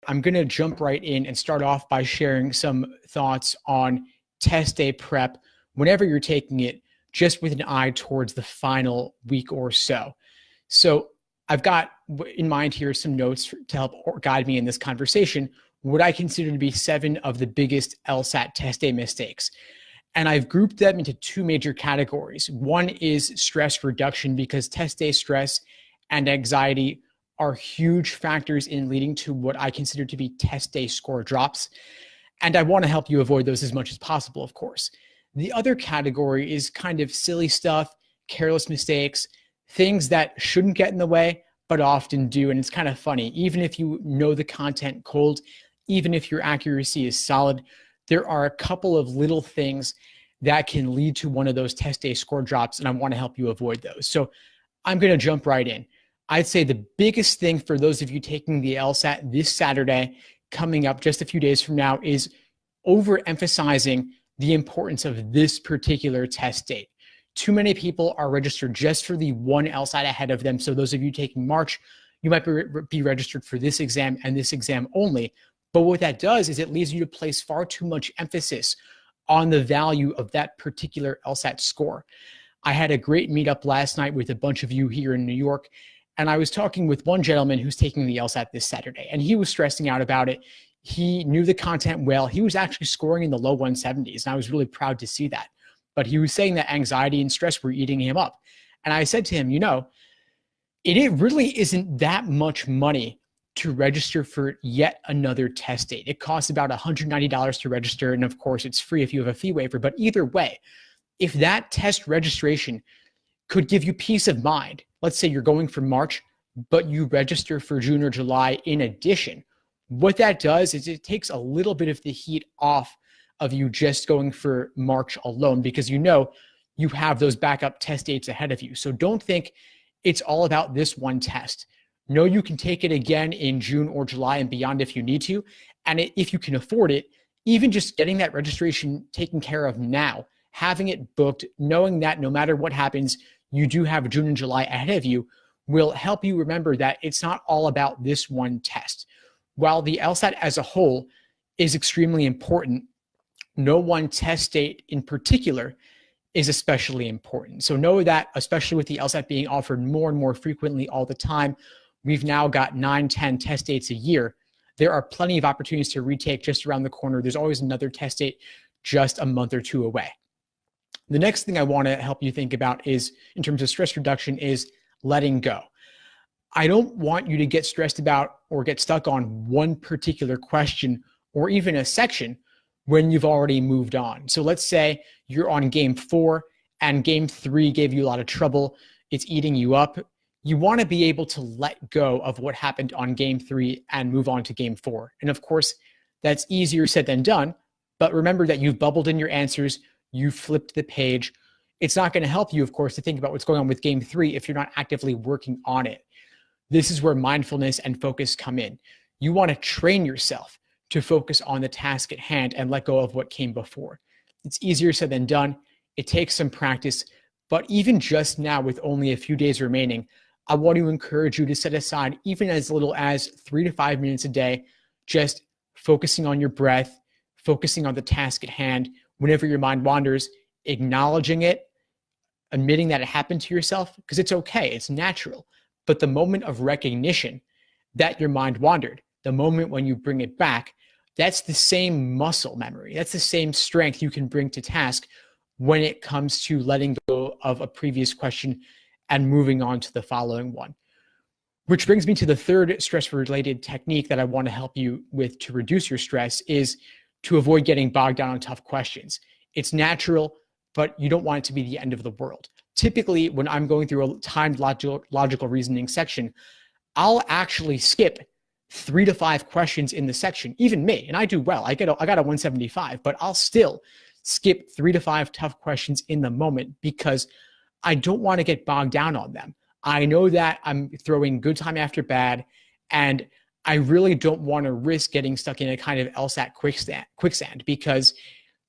I'm going to jump right in and start off by sharing some thoughts on test day prep whenever you're taking it, just with an eye towards the final week or so. So I've got in mind here some notes to help guide me in this conversation, what I consider to be 7 of the biggest LSAT test day mistakes. And I've grouped them into 2 major categories. One is stress reduction, because test day stress and anxiety are huge factors in leading to what I consider to be test day score drops. And I want to help you avoid those as much as possible, of course. The other category is kind of silly stuff, careless mistakes, things that shouldn't get in the way, but often do. And it's kind of funny. Even if you know the content cold, even if your accuracy is solid, there are a couple of little things that can lead to one of those test day score drops, and I want to help you avoid those. So I'm going to jump right in. I'd say the biggest thing for those of you taking the LSAT this Saturday, coming up just a few days from now, is overemphasizing the importance of this particular test date. Too many people are registered just for the one LSAT ahead of them. So those of you taking March, you might be registered for this exam and this exam only. But what that does is it leads you to place far too much emphasis on the value of that particular LSAT score. I had a great meetup last night with a bunch of you here in New York, and I was talking with one gentleman who's taking the LSAT this Saturday, and he was stressing out about it. He knew the content well. He was actually scoring in the low 170s, and I was really proud to see that. But he was saying that anxiety and stress were eating him up. And I said to him, it really isn't that much money to register for yet another test date. It costs about $190 to register, and of course, it's free if you have a fee waiver. But either way, if that test registration could give you peace of mind, let's say you're going for March, but you register for June or July in addition, what that does is it takes a little bit of the heat off of you just going for March alone, because you have those backup test dates ahead of you. So don't think it's all about this one test. No, you can take it again in June or July and beyond if you need to. And if you can afford it, even just getting that registration taken care of now, having it booked, knowing that no matter what happens, you do have June and July ahead of you, will help you remember that it's not all about this one test. While the LSAT as a whole is extremely important, no one test date in particular is especially important. So know that, especially with the LSAT being offered more and more frequently all the time, we've now got 9, 10 test dates a year. There are plenty of opportunities to retake just around the corner. There's always another test date just a month or 2 away. The next thing I want to help you think about is, in terms of stress reduction, is letting go. I don't want you to get stressed about or get stuck on one particular question or even a section when you've already moved on. So let's say you're on game 4 and game 3 gave you a lot of trouble. It's eating you up. You want to be able to let go of what happened on game 3 and move on to game 4. And of course, that's easier said than done. But remember that you've bubbled in your answers. You flipped the page. It's not going to help you, of course, to think about what's going on with game 3 if you're not actively working on it. This is where mindfulness and focus come in. You want to train yourself to focus on the task at hand and let go of what came before. It's easier said than done. It takes some practice. But even just now, with only a few days remaining, I want to encourage you to set aside even as little as 3 to 5 minutes a day, just focusing on your breath, focusing on the task at hand. Whenever your mind wanders, acknowledging it, admitting that it happened to yourself, because it's okay, it's natural. But the moment of recognition that your mind wandered, the moment when you bring it back, that's the same muscle memory. That's the same strength you can bring to task when it comes to letting go of a previous question and moving on to the following one. Which brings me to the third stress-related technique that I want to help you with to reduce your stress, is to avoid getting bogged down on tough questions. It's natural, but you don't want it to be the end of the world. Typically, when I'm going through a timed logical reasoning section, I'll actually skip 3 to 5 questions in the section, even me, and I do well. I got a 175, but I'll still skip 3 to 5 tough questions in the moment because I don't want to get bogged down on them. I know that I'm throwing good time after bad, and I really don't want to risk getting stuck in a kind of LSAT quicksand because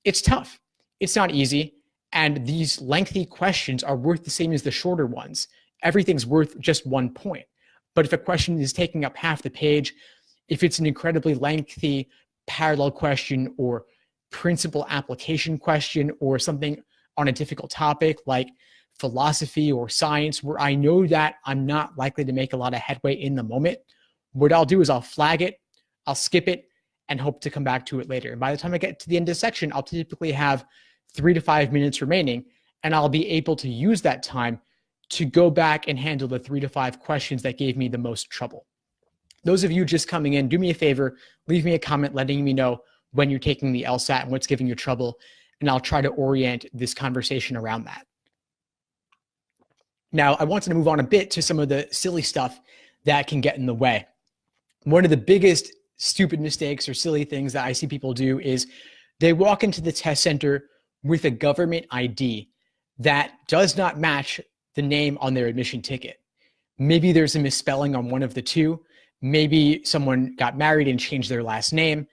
it's tough. It's not easy. And these lengthy questions are worth the same as the shorter ones. Everything's worth just 1 point. But if a question is taking up half the page, If it's an incredibly lengthy parallel question or principal application question or something on a difficult topic like philosophy or science where I know that I'm not likely to make a lot of headway in the moment, what I'll do is I'll flag it, I'll skip it, and hope to come back to it later. And by the time I get to the end of the section, I'll typically have 3 to 5 minutes remaining, and I'll be able to use that time to go back and handle the 3 to 5 questions that gave me the most trouble. Those of you just coming in, do me a favor, leave me a comment letting me know when you're taking the LSAT and what's giving you trouble, and I'll try to orient this conversation around that. Now, I wanted to move on a bit to some of the silly stuff that can get in the way. One of the biggest stupid mistakes or silly things that I see people do is they walk into the test center with a government ID that does not match the name on their admission ticket. Maybe there's a misspelling on one of the two. Maybe someone got married and changed their last name.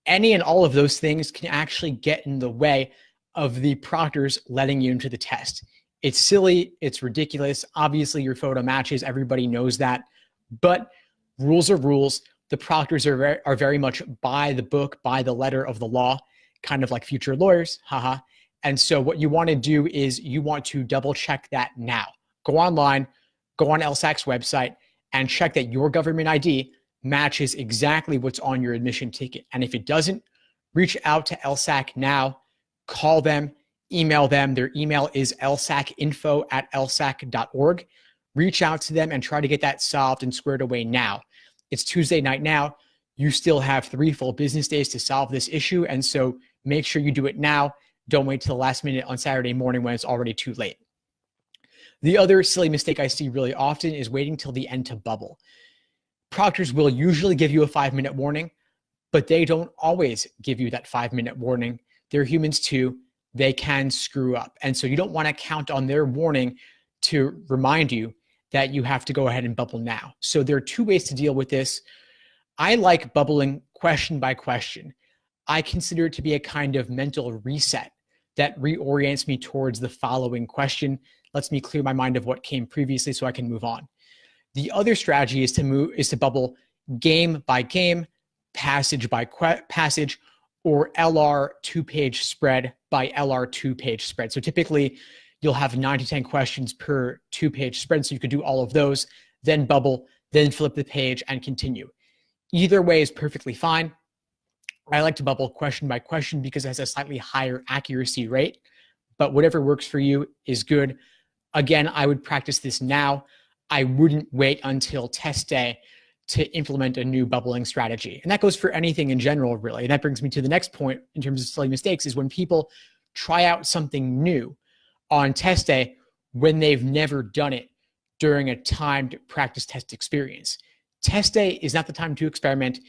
Any and all of those things can actually get in the way of the proctors letting you into the test. It's silly. It's ridiculous. Obviously, your photo matches. Everybody knows that. But rules are rules. The proctors are very much by the book, by the letter of the law, kind of like future lawyers. Haha. And so what you want to do is you want to double check that now. Go online, go on LSAC's website, and check that your government ID matches exactly what's on your admission ticket. And if it doesn't, reach out to LSAC now, call them, email them. Their email is lsacinfo@lsac.org. Reach out to them and try to get that solved and squared away now. It's Tuesday night now. You still have 3 full business days to solve this issue. And so make sure you do it now. Don't wait till the last minute on Saturday morning when it's already too late. The other silly mistake I see really often is waiting till the end to bubble. Proctors will usually give you a 5-minute warning, but they don't always give you that 5-minute warning. They're humans too. They can screw up. And so you don't want to count on their warning to remind you that you have to go ahead and bubble now. So there are 2 ways to deal with this. I like bubbling question by question. I consider it to be a kind of mental reset that reorients me towards the following question, lets me clear my mind of what came previously so I can move on. The other strategy is to bubble game by game, passage by passage, or LR 2-page spread by LR 2-page spread. So typically you'll have 9 to 10 questions per 2-page spread. So you could do all of those, then bubble, then flip the page and continue. Either way is perfectly fine. I like to bubble question by question because it has a slightly higher accuracy rate, but whatever works for you is good. Again, I would practice this now. I wouldn't wait until test day to implement a new bubbling strategy. And that goes for anything in general, really. And that brings me to the next point in terms of silly mistakes is when people try out something new on test day when they've never done it during a timed practice test experience. Test day is not the time to experiment.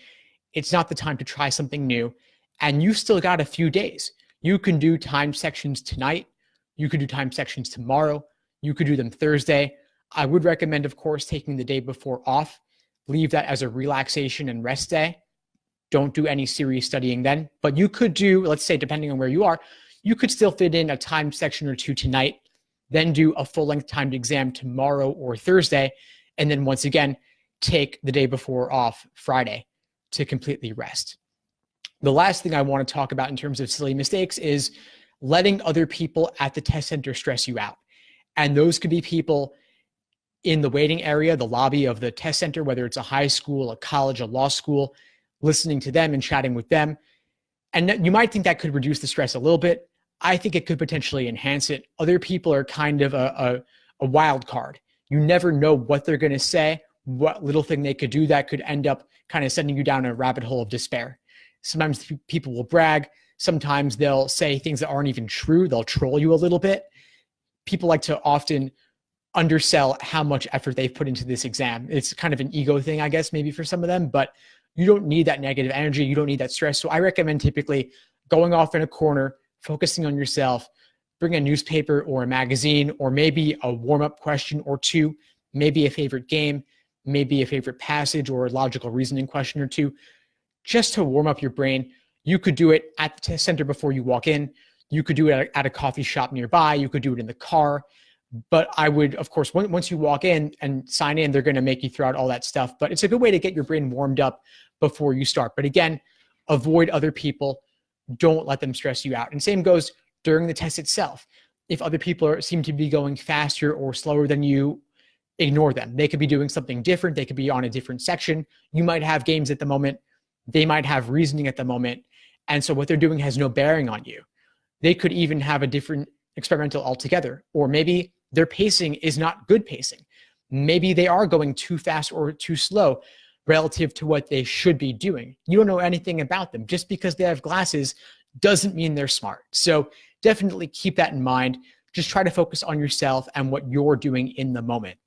It's not the time to try something new. And you've still got a few days. You can do timed sections tonight. You could do timed sections tomorrow. You could do them Thursday. I would recommend, of course, taking the day before off. Leave that as a relaxation and rest day. Don't do any serious studying then. But you could do, let's say, depending on where you are, you could still fit in a timed section or 2 tonight, then do a full-length timed exam tomorrow or Thursday, and then once again, take the day before off Friday to completely rest. The last thing I want to talk about in terms of silly mistakes is letting other people at the test center stress you out. And those could be people in the waiting area, the lobby of the test center, whether it's a high school, a college, a law school, listening to them and chatting with them. And you might think that could reduce the stress a little bit. I think it could potentially enhance it. Other people are kind of a wild card. You never know what they're going to say, what little thing they could do that could end up kind of sending you down a rabbit hole of despair. Sometimes people will brag. Sometimes they'll say things that aren't even true. They'll troll you a little bit. People like to often undersell how much effort they've put into this exam. It's kind of an ego thing, I guess, maybe for some of them, but you don't need that negative energy. You don't need that stress. So I recommend typically going off in a corner, focusing on yourself, bring a newspaper or a magazine, or maybe a warm-up question or 2, maybe a favorite game, maybe a favorite passage or a logical reasoning question or 2, just to warm up your brain. You could do it at the test center before you walk in. You could do it at a coffee shop nearby. You could do it in the car. But I would, of course, once you walk in and sign in, they're going to make you throw out all that stuff. But it's a good way to get your brain warmed up before you start. But again, avoid other people. Don't let them stress you out. And same goes during the test itself. If other people seem to be going faster or slower than you, ignore them. They could be doing something different. They could be on a different section. You might have games at the moment. They might have reasoning at the moment. And so what they're doing has no bearing on you. They could even have a different experimental altogether. Or maybe their pacing is not good pacing. Maybe they are going too fast or too slow relative to what they should be doing. You don't know anything about them. Just because they have glasses doesn't mean they're smart. So definitely keep that in mind. Just try to focus on yourself and what you're doing in the moment.